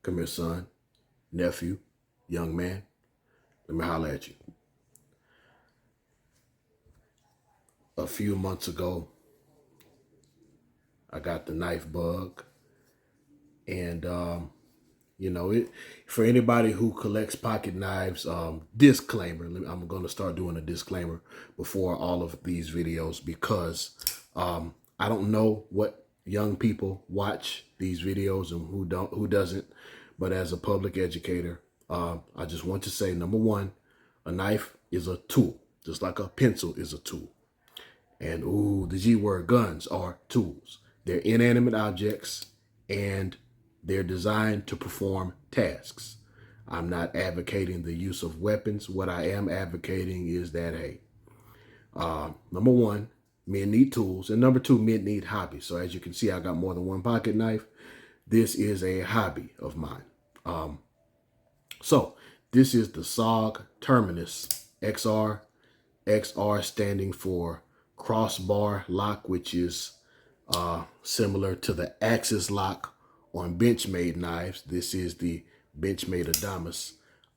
Come here, son, nephew, young man. Let me holler at you. A few months ago, I got the knife bug. And, for anybody who collects pocket knives, disclaimer, I'm going to start doing a disclaimer before all of these videos because I don't know what young people watch these videos and who doesn't. But as a public educator, I just want to say, number one, a knife is a tool, just like a pencil is a tool. And the G word, guns are tools. They're inanimate objects and they're designed to perform tasks. I'm not advocating the use of weapons. What I am advocating is that, hey, number one, men need tools. And number two, men need hobbies. So as you can see, I got more than one pocket knife. This is a hobby of mine. So this is the SOG Terminus XR. XR standing for crossbar lock, which is similar to the axis lock on Benchmade knives. This is the Benchmade Adamas.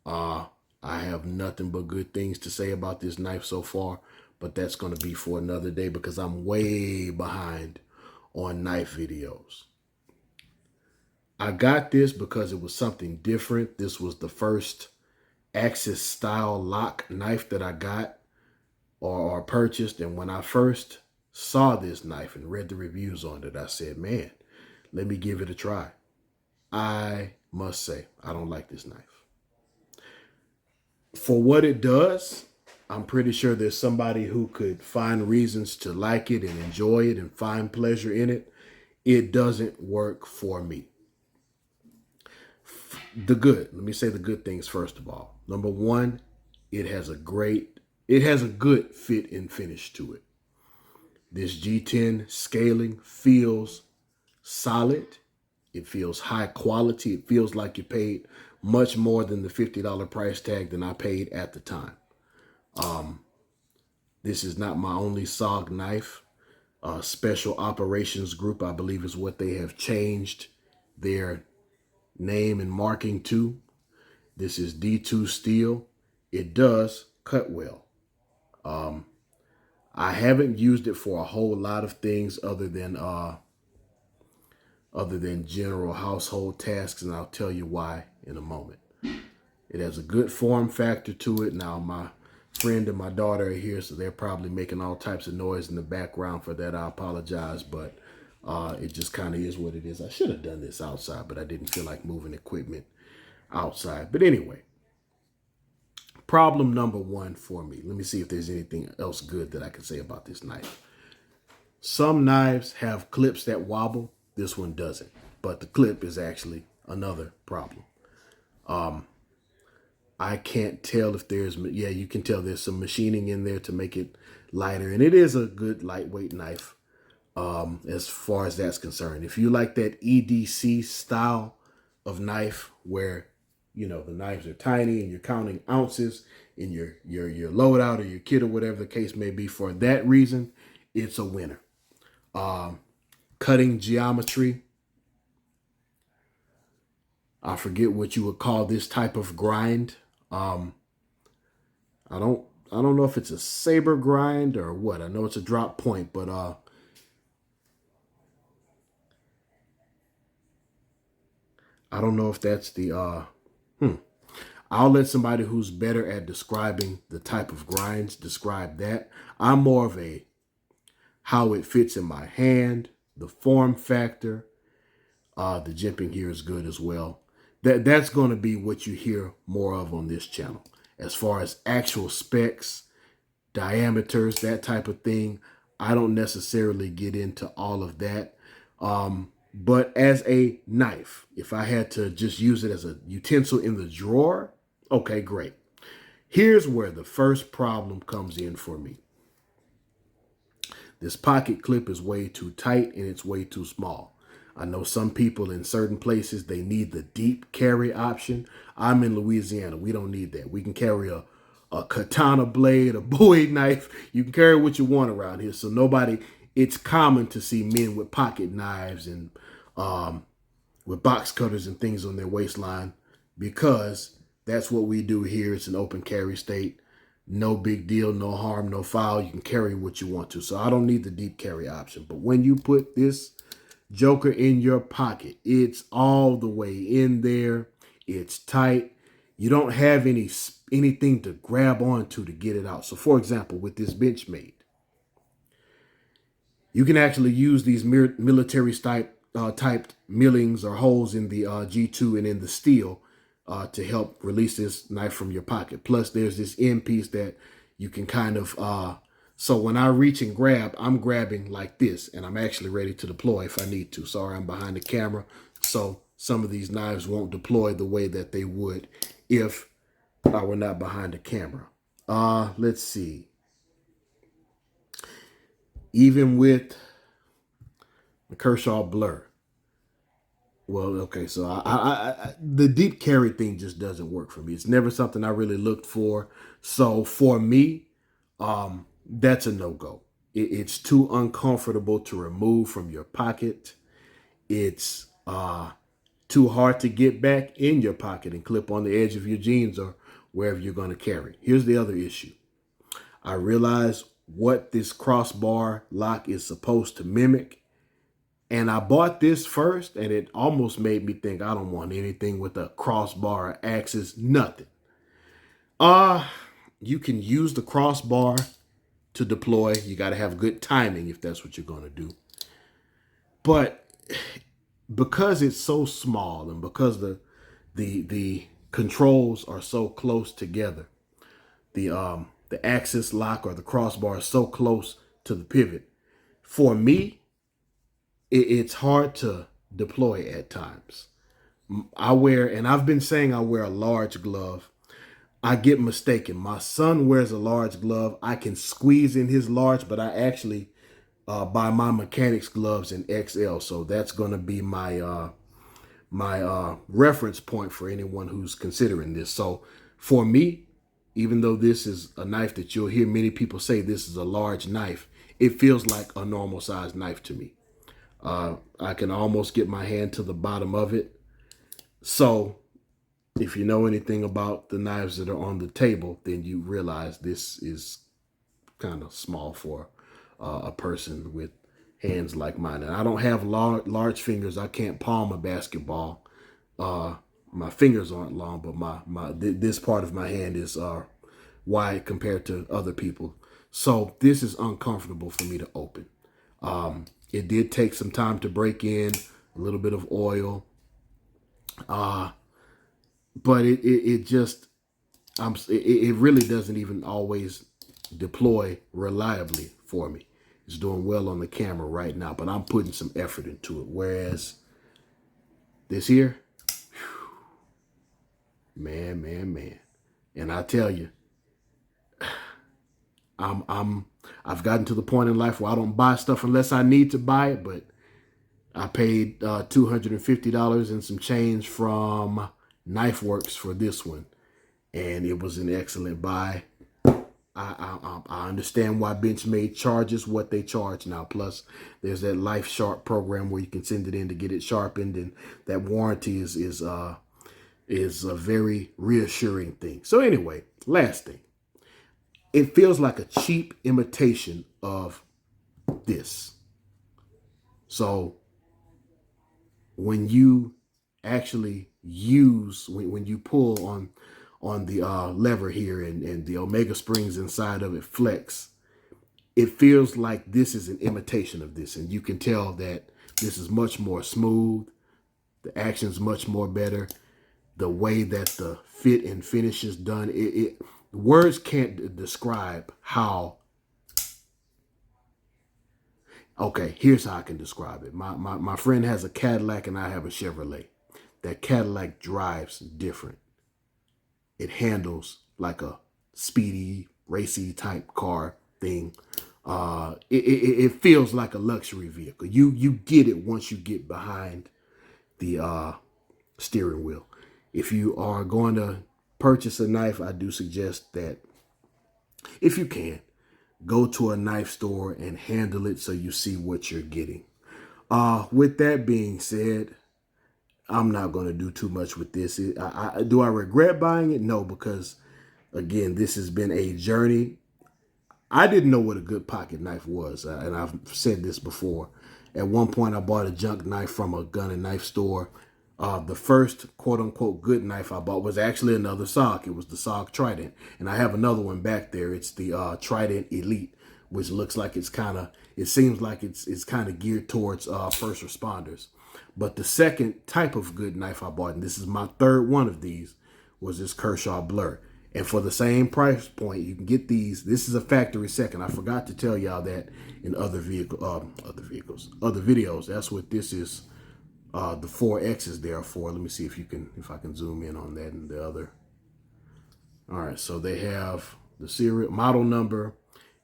I have nothing but good things to say about this knife so far, but that's going to be for another day because I'm way behind on knife videos. I got this because it was something different. This was the first axis style lock knife that I got or purchased. And when I first saw this knife and read the reviews on it, I said, man, let me give it a try. I must say, I don't like this knife. For what it does, I'm pretty sure there's somebody who could find reasons to like it and enjoy it and find pleasure in it. It doesn't work for me. Let me say the good things first of all. Number one, it has a good fit and finish to it. This G10 scaling feels solid. It feels high quality. It feels like you paid much more than the $50 price tag than I paid at the time. This is not my only SOG knife. Special Operations Group, I believe, is what they have changed their name and marking to. This is D2 steel. It does cut well. I haven't used it for a whole lot of things other than general household tasks, and I'll tell you why in a moment. It has a good form factor to it. Now, my friend and my daughter are here, so they're probably making all types of noise in the background. For that, I apologize, but it just kind of is what it is. I should have done this outside, but I didn't feel like moving equipment outside. But anyway, problem number one for me. Let me see if there's anything else good that I can say about this knife. Some knives have clips that wobble. This one doesn't, but the clip is actually another problem. I can't tell if there's, you can tell there's some machining in there to make it lighter, and it is a good lightweight knife as far as that's concerned. If you like that EDC style of knife where, the knives are tiny and you're counting ounces in your loadout or your kit or whatever the case may be, for that reason, it's a winner. Cutting geometry, I forget what you would call this type of grind. I don't know if it's a saber grind or what. I know it's a drop point, but I don't know if that's the I'll let somebody who's better at describing the type of grinds describe that. I'm more of a how it fits in my hand, the form factor. The jimping here is good as well. That's going to be what you hear more of on this channel. As far as actual specs, diameters, that type of thing, I don't necessarily get into all of that. But as a knife, if I had to just use it as a utensil in the drawer, okay, great. Here's where the first problem comes in for me. This pocket clip is way too tight and it's way too small. I know some people in certain places, they need the deep carry option. I'm in Louisiana. We don't need that. We can carry a katana blade, a Bowie knife. You can carry what you want around here. So it's common to see men with pocket knives and with box cutters and things on their waistline, because that's what we do here. It's an open carry state. No big deal, no harm, no foul. You can carry what you want to. So I don't need the deep carry option. But when you put this joker in your pocket, it's all the way in there. It's tight. You don't have anything to grab onto to get it out. So for example, with this Benchmade, you can actually use these military typed millings or holes in the G2 and in the steel to help release this knife from your pocket. Plus, there's this end piece that you can kind of, so when I reach and grab, I'm grabbing like this, and I'm actually ready to deploy if I need to. Sorry, I'm behind the camera, so some of these knives won't deploy the way that they would if I were not behind the camera. Let's see. Even with the Kershaw Blur, well, okay, so the deep carry thing just doesn't work for me. It's never something I really looked for. So for me, that's a no-go. It's too uncomfortable to remove from your pocket. It's too hard to get back in your pocket and clip on the edge of your jeans or wherever you're going to carry. Here's the other issue. I realize what this crossbar lock is supposed to mimic. And I bought this first, and it almost made me think I don't want anything with a crossbar or axis, nothing. You can use the crossbar to deploy. You got to have good timing if that's what you're going to do. But because it's so small and because the controls are so close together, the axis lock or the crossbar is so close to the pivot, for me, it's hard to deploy at times. And I've been saying I wear a large glove. I get mistaken. My son wears a large glove. I can squeeze in his large, but I actually buy my mechanics gloves in XL. So that's going to be my reference point for anyone who's considering this. So for me, even though this is a knife that you'll hear many people say this is a large knife, it feels like a normal sized knife to me. I can almost get my hand to the bottom of it. So if you know anything about the knives that are on the table, then you realize this is kind of small for a person with hands like mine. And I don't have large fingers. I can't palm a basketball. My fingers aren't long, but this part of my hand is wide compared to other people. So this is uncomfortable for me to open. It did take some time to break in, a little bit of oil. But it really doesn't even always deploy reliably for me. It's doing well on the camera right now, but I'm putting some effort into it. Whereas this here, whew, man. And I tell you, I've gotten to the point in life where I don't buy stuff unless I need to buy it, but I paid $250 and some change from Knife Works for this one, and it was an excellent buy. I understand why Benchmade charges what they charge now. Plus, there's that Life Sharp program where you can send it in to get it sharpened, and that warranty is a very reassuring thing. So anyway, last thing. It feels like a cheap imitation of this. So when you actually when you pull on the lever here and the Omega springs inside of it flex, it feels like this is an imitation of this. And you can tell that this is much more smooth. The action's much more better. The way that the fit and finish is done, words can't describe how. Okay, here's how I can describe it. My friend has a Cadillac and I have a Chevrolet. That Cadillac drives different. It handles like a speedy, racy type car thing. It feels like a luxury vehicle. You get it once you get behind the steering wheel. If you are going to purchase a knife, I do suggest that if you can, go to a knife store and handle it so you see what you're getting. With that being said, I'm not going to do too much with this. Do I regret buying it? No, because again, this has been a journey. I didn't know what a good pocket knife was, and I've said this before. At one point, I bought a junk knife from a gun and knife store. The first quote-unquote good knife I bought was actually another SOG. It was the SOG Trident, and I have another one back there. It's the Trident Elite, which looks like it seems like it's kind of geared towards first responders. But the second type of good knife I bought, and this is my third one of these, was this Kershaw Blur. And for the same price point, you can get these. This is a factory second. I forgot to tell y'all that in other videos. That's what this is. The 4X is there for. Let me see if I can zoom in on that and the other. All right, so they have the serial model number.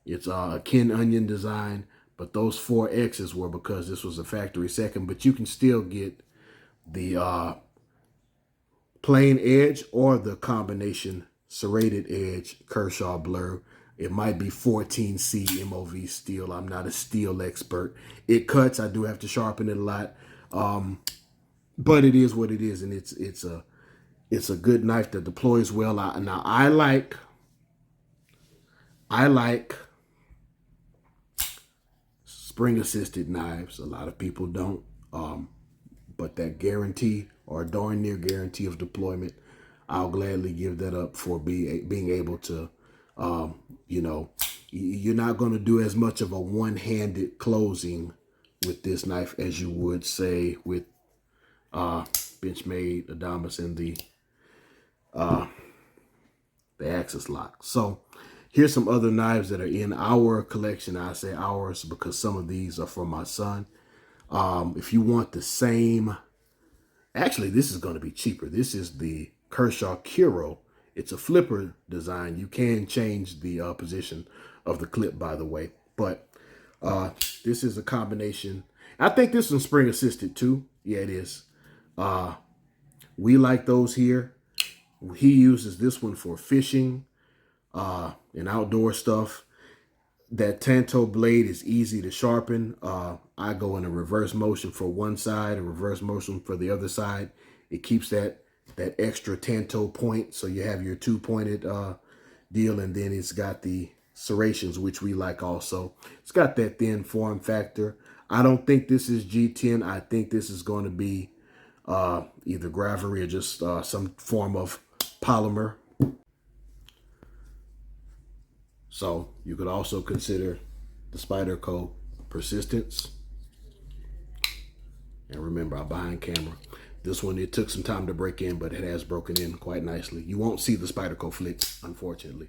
It's a Ken Onion design, but those 4Xs were because this was a factory second. But you can still get the plain edge or the combination serrated edge Kershaw Blur. It might be 14C MOV steel. I'm not a steel expert. It cuts. I do have to sharpen it a lot. But it is what it is, and it's a good knife that deploys well. Now I like spring assisted knives. A lot of people don't, but that guarantee or darn near guarantee of deployment, I'll gladly give that up for being able to, you're not going to do as much of a one-handed closing with this knife as you would say with Benchmade, Adamas, and the Axis lock. So here's some other knives that are in our collection. I say ours because some of these are for my son. If you want the same, actually this is going to be cheaper. This is the Kershaw Kiro. It's a flipper design. You can change the position of the clip, by the way, but this is a combination. I think this one's spring assisted too. Yeah, it is. We like those here. He uses this one for fishing and outdoor stuff. That Tanto blade is easy to sharpen. I go in a reverse motion for one side, a reverse motion for the other side. It keeps that extra Tanto point, so you have your two-pointed deal, and then it's got the serrations, which we like also. It's got that thin form factor. I don't think this is G10. I think this is going to be either gravery or just some form of polymer. So you could also consider the Spyderco Persistence. And remember, I'm behind camera. This one, it took some time to break in, but it has broken in quite nicely. You won't see the Spyderco flicks, unfortunately,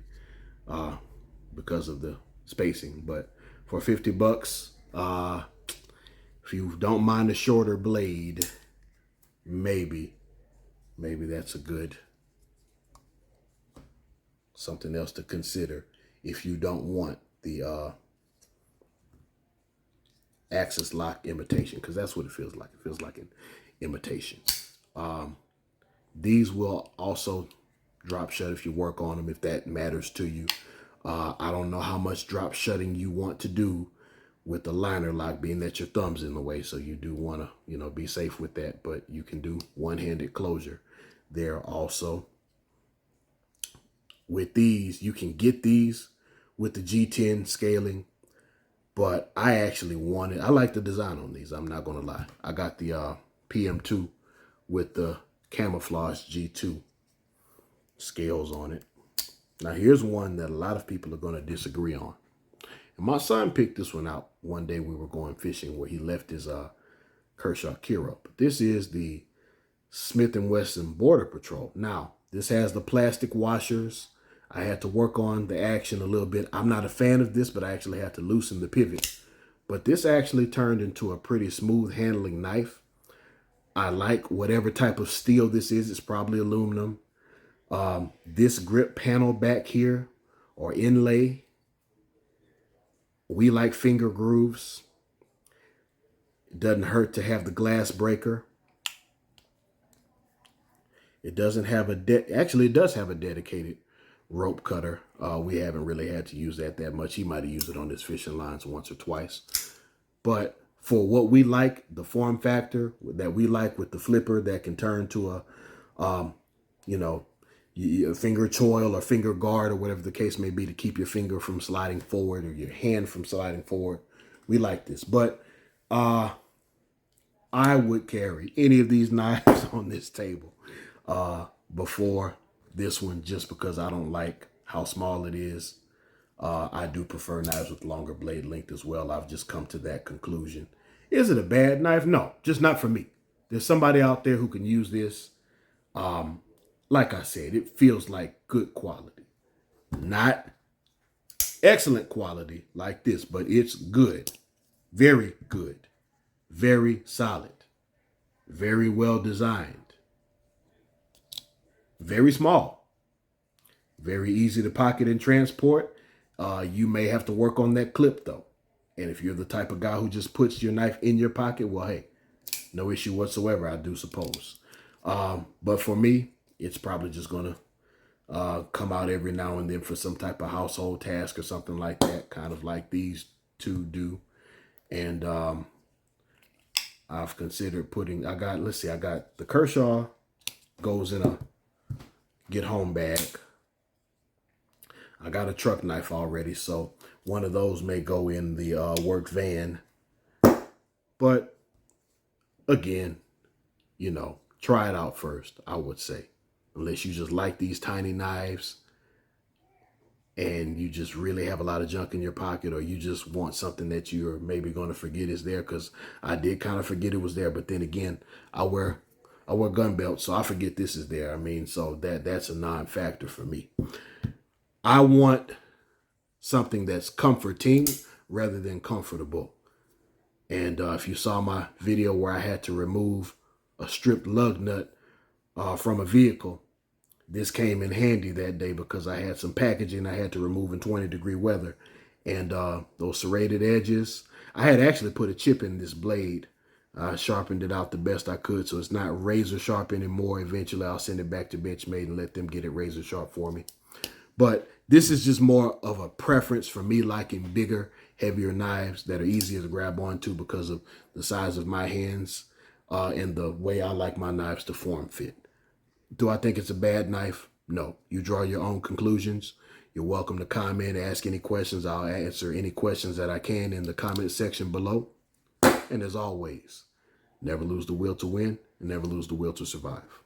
because of the spacing. But for 50 bucks, if you don't mind a shorter blade, maybe that's a good something else to consider if you don't want the Axis lock imitation, because that's what it feels like. It feels like an imitation. These will also drop shut if you work on them, if that matters to you. I don't know how much drop shutting you want to do with the liner lock, being that your thumb's in the way, so you do want to, be safe with that, but you can do one-handed closure there also. With these, you can get these with the G10 scaling, but I actually I like the design on these, I'm not going to lie. I got the PM2 with the camouflage G2 scales on it. Now here's one that a lot of people are going to disagree on. And my son picked this one out one day we were going fishing where he left his Kershaw Kiro. But this is the Smith & Wesson Border Patrol. Now, this has the plastic washers. I had to work on the action a little bit. I'm not a fan of this, but I actually had to loosen the pivot. But this actually turned into a pretty smooth handling knife. I like whatever type of steel this is. It's probably aluminum. This grip panel back here, or inlay, we like finger grooves. It doesn't hurt to have the glass breaker. It doesn't have actually it does have a dedicated rope cutter. We haven't really had to use that much. He might have used it on his fishing lines once or twice. But for what we like, the form factor that we like with the flipper that can turn to a, you know, a finger choil or finger guard or whatever the case may be to keep your finger from sliding forward or your hand from sliding forward. We like this, but I would carry any of these knives on this table before this one, just because I don't like how small it is. I do prefer knives with longer blade length as well. I've just come to that conclusion. Is it a bad knife? No, just not for me. There's somebody out there who can use this. Like I said, it feels like good quality. Not excellent quality like this, but it's good. Very good. Very solid. Very well designed. Very small. Very easy to pocket and transport. You may have to work on that clip though. And if you're the type of guy who just puts your knife in your pocket, well, hey, no issue whatsoever, I do suppose. But for me, it's probably just going to come out every now and then for some type of household task or something like that, kind of like these two do. And I've considered putting, I got the Kershaw goes in a get home bag. I got a truck knife already, so one of those may go in the work van. But again, you know, try it out first, I would say. Unless you just like these tiny knives and you just really have a lot of junk in your pocket, or you just want something that you're maybe going to forget is there, because I did kind of forget it was there. But then again, I wear gun belts, so I forget this is there. I mean, so that's a non-factor for me. I want something that's comforting rather than comfortable. And if you saw my video where I had to remove a stripped lug nut from a vehicle, this came in handy that day because I had some packaging I had to remove in 20-degree weather. And those serrated edges, I had actually put a chip in this blade. I sharpened it out the best I could, so it's not razor sharp anymore. Eventually, I'll send it back to Benchmade and let them get it razor sharp for me. But this is just more of a preference for me, liking bigger, heavier knives that are easier to grab onto because of the size of my hands and the way I like my knives to form fit. Do I think it's a bad knife? No. You draw your own conclusions. You're welcome to comment, ask any questions. I'll answer any questions that I can in the comment section below. And as always, never lose the will to win and never lose the will to survive.